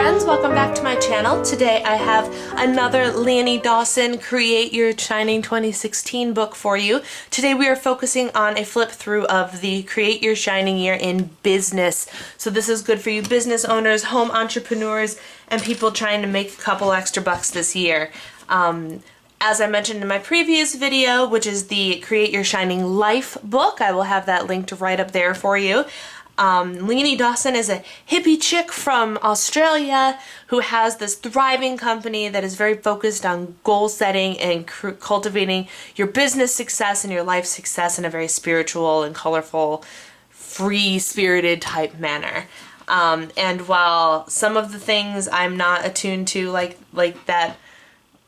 friends, welcome back to my channel. Today I have another Leonie Dawson Create Your Shining 2016 book for you. Today we are focusing on a flip through of the Create Your Shining Year in Business. So this is good for you business owners, home entrepreneurs, and people trying to make a couple extra bucks this year. As I mentioned in my previous video, which is the Create Your Shining Life book, I will have that linked right up there for you. Leonie Dawson is a hippie chick from Australia who has this thriving company that is very focused on goal setting and cultivating your business success and your life success in a very spiritual and colorful, free-spirited type manner. And while some of the things I'm not attuned to, like that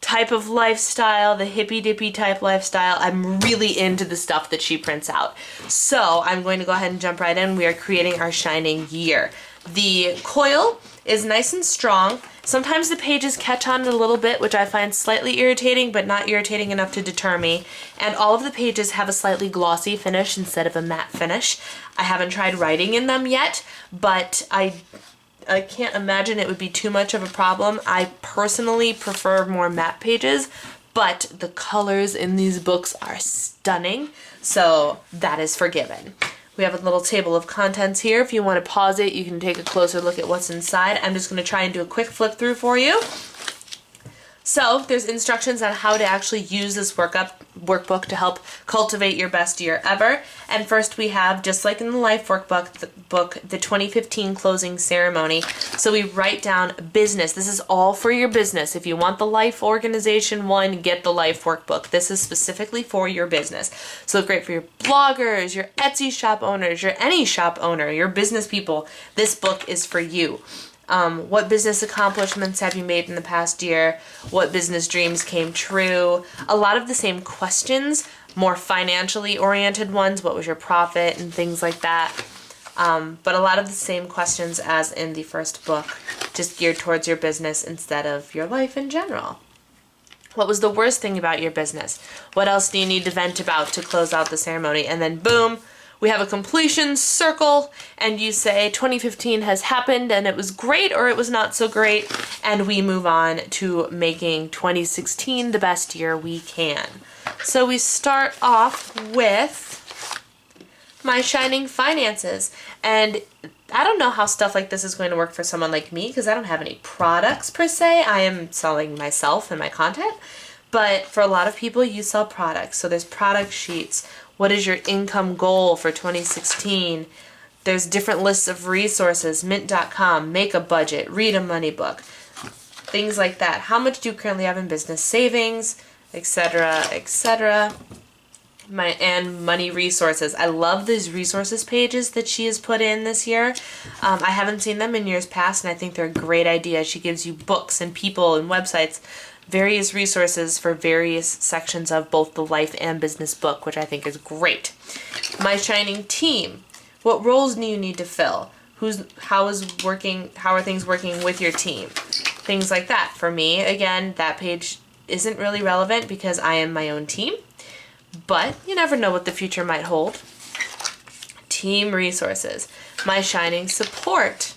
type of lifestyle, the hippy-dippy type lifestyle, I'm really into the stuff that she prints out. So I'm going to go ahead and jump right in. We are creating our shining year. The coil is nice and strong. Sometimes the pages catch on a little bit, which I find slightly irritating, but not irritating enough to deter me. And all of the pages have a slightly glossy finish instead of a matte finish. I haven't tried writing in them yet, but I can't imagine it would be too much of a problem. I personally prefer more matte pages, but the colors in these books are stunning, so that is forgiven. We have a little table of contents here. If you want to pause it, you can take a closer look at what's inside. I'm just going to try and do a quick flip through for you. So there's instructions on how to actually use this workbook to help cultivate your best year ever. And first we have, just like in the Life Workbook, the 2015 closing ceremony. So we write down business. This is all for your business. If you want the Life Organization one, get the Life Workbook. This is specifically for your business. So great for your bloggers, your Etsy shop owners, your any shop owner, your business people. This book is for you. What business accomplishments have you made in the past year? What business dreams came true? A lot of the same questions, more financially oriented ones. What was your profit and things like that. But a lot of the same questions as in the first book, just geared towards your business instead of your life in general. What was the worst thing about your business? What else do you need to vent about to close out the ceremony? And then boom, we have a completion circle, and you say 2015 has happened and it was great or it was not so great, and we move on to making 2016 the best year we can. So we start off with my shining finances, and I don't know how stuff like this is going to work for someone like me because I don't have any products per se. I am selling myself and my content, but for a lot of people you sell products, so there's product sheets. What is your income goal for 2016? There's different lists of resources, mint.com, make a budget, read a money book, things like that. How much do you currently have in business savings, etc., etc. And money resources. I love these resources pages that she has put in this year. I haven't seen them in years past, and I think they're a great idea. She gives you books and people and websites, various resources for various sections of both the life and business book, which I think is great. My shining team. What roles do you need to fill? How are things working with your team? Things like that. For me, again, that page isn't really relevant because I am my own team, but you never know what the future might hold. Team resources. My shining support.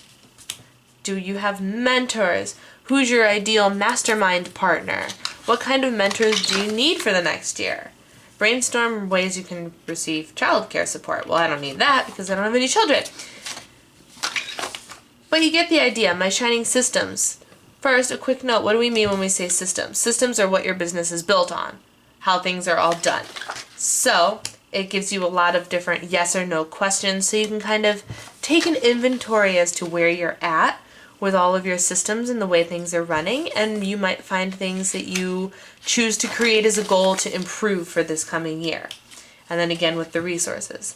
Do you have mentors? Who's your ideal mastermind partner? What kind of mentors do you need for the next year? Brainstorm ways you can receive childcare support. Well, I don't need that because I don't have any children. But you get the idea. My shining systems. First, a quick note. What do we mean when we say systems? Systems are what your business is built on, how things are all done. So it gives you a lot of different yes or no questions, so you can kind of take an inventory as to where you're at with all of your systems and the way things are running, and you might find things that you choose to create as a goal to improve for this coming year. And then again with the resources.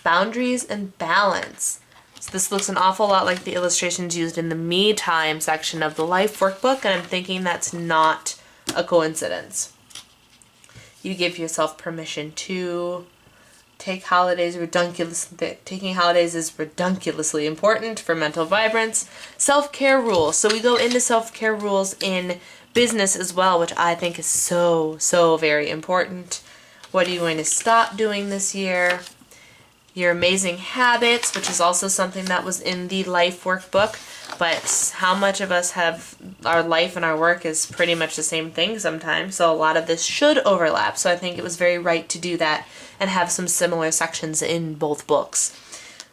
Boundaries and balance. So this looks an awful lot like the illustrations used in the Me Time section of the Life Workbook, and I'm thinking that's not a coincidence. You give yourself permission to take holidays taking holidays is redunculously important for mental vibrance. Self-care rules. So we go into self-care rules in business as well, which I think is so very important. What are you going to stop doing this year? Your Amazing Habits, which is also something that was in the life workbook. But how much of us have our life and our work is pretty much the same thing sometimes, so a lot of this should overlap. So I think it was very right to do that and have some similar sections in both books.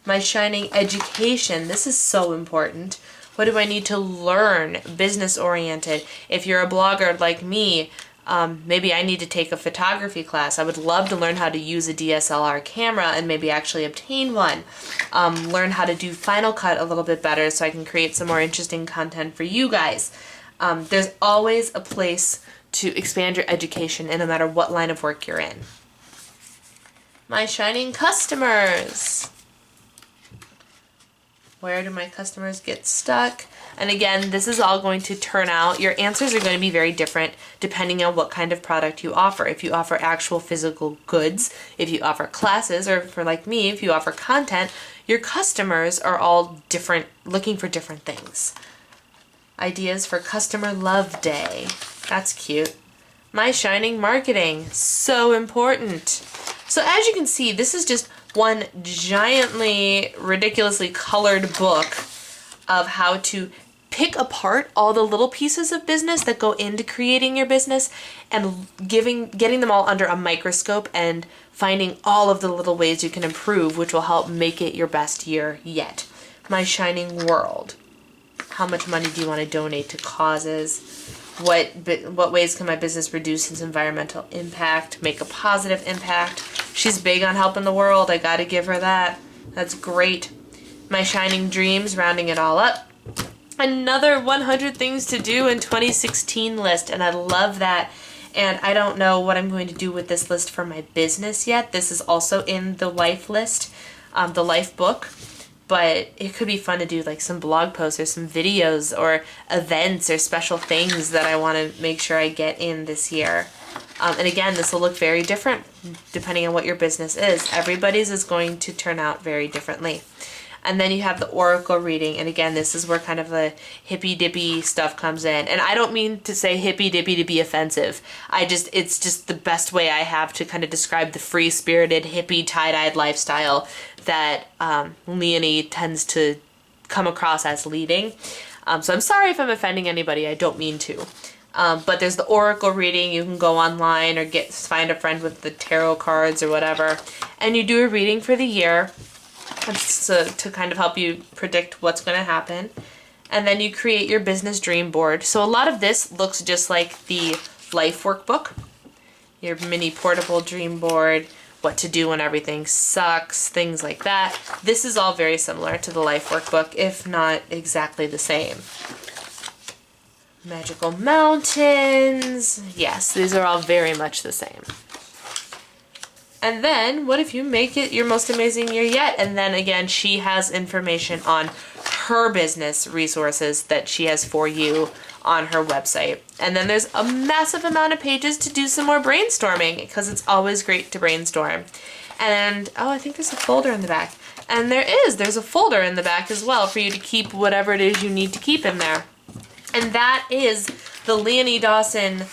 My Shining Education, this is so important. What do I need to learn? Business oriented. If you're a blogger like me, maybe I need to take a photography class. I would love to learn how to use a DSLR camera and maybe actually obtain one. Learn how to do Final Cut a little bit better so I can create some more interesting content for you guys. There's always a place to expand your education, and no matter what line of work you're in. My Shining Customers. Where do my customers get stuck? And again, this is all going to turn out, your answers are going to be very different depending on what kind of product you offer. If you offer actual physical goods, if you offer classes, or for like me, if you offer content, your customers are all different, looking for different things. Ideas for Customer Love Day. That's cute. My Shining Marketing. So important. So as you can see, this is just one giantly, ridiculously colored book of how to pick apart all the little pieces of business that go into creating your business and getting them all under a microscope and finding all of the little ways you can improve, which will help make it your best year yet. My Shining World. How much money do you want to donate to causes? What ways can my business reduce its environmental impact, make a positive impact? She's big on helping the world. I gotta give her that. That's great. My Shining Dreams, rounding it all up. Another 100 things to do in 2016 list, and I love that. And I don't know what I'm going to do with this list for my business yet. This is also in the life list, the life book. But it could be fun to do like some blog posts or some videos or events or special things that I want to make sure I get in this year. And again, this will look very different depending on what your business is. Everybody's is going to turn out very differently. And then you have the oracle reading, and again, this is where kind of the hippy-dippy stuff comes in. And I don't mean to say hippy-dippy to be offensive. It's just the best way I have to kind of describe the free-spirited, hippie, tie-dyed lifestyle that Leonie tends to come across as leading. So I'm sorry if I'm offending anybody, I don't mean to. But there's the oracle reading. You can go online or find a friend with the tarot cards or whatever, and you do a reading for the year. To kind of help you predict what's going to happen. And then you create your business dream board. So a lot of this looks just like the life workbook. Your mini portable dream board, what to do when everything sucks, things like that. This is all very similar to the life workbook, if not exactly the same. Magical mountains. Yes, these are all very much the same. And then, what if you make it your most amazing year yet? And then again, she has information on her business resources that she has for you on her website. And then there's a massive amount of pages to do some more brainstorming, because it's always great to brainstorm. And, oh, I think there's a folder in the back. And there's a folder in the back as well for you to keep whatever it is you need to keep in there. And that is the Leonie Dawson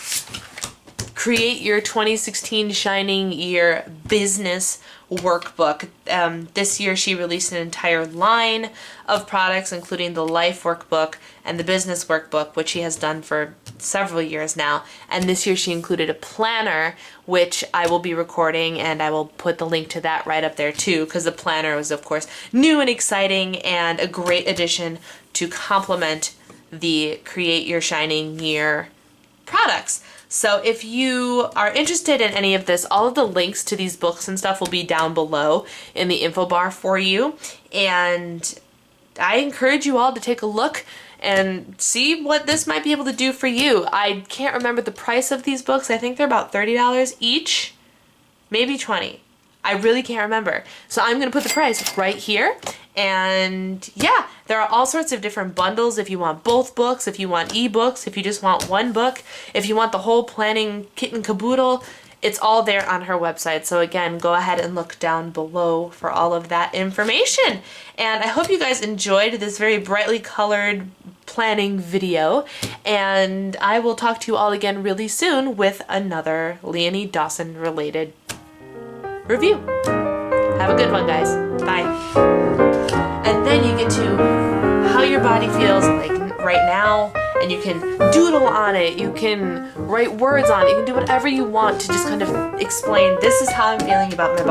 Create Your 2016 Shining Year Business Workbook. This year she released an entire line of products, including the Life Workbook and the Business Workbook, which she has done for several years now. And this year she included a planner, which I will be recording, and I will put the link to that right up there too, because the planner was, of course, new and exciting and a great addition to complement the Create Your Shining Year products. So if you are interested in any of this, all of the links to these books and stuff will be down below in the info bar for you. And I encourage you all to take a look and see what this might be able to do for you. I can't remember the price of these books. I think they're about $30 each, maybe $20. I really can't remember. So I'm going to put the price right here. And yeah, there are all sorts of different bundles if you want both books, if you want ebooks, if you just want one book, if you want the whole planning kit and caboodle. It's all there on her website. So again, go ahead and look down below for all of that information. And I hope you guys enjoyed this very brightly colored planning video. And I will talk to you all again really soon with another Leonie Dawson related review. Have a good one, guys. Bye. And then you get to how your body feels like right now, and you can doodle on it, you can write words on it, you can do whatever you want to just kind of explain, this is how I'm feeling about my body.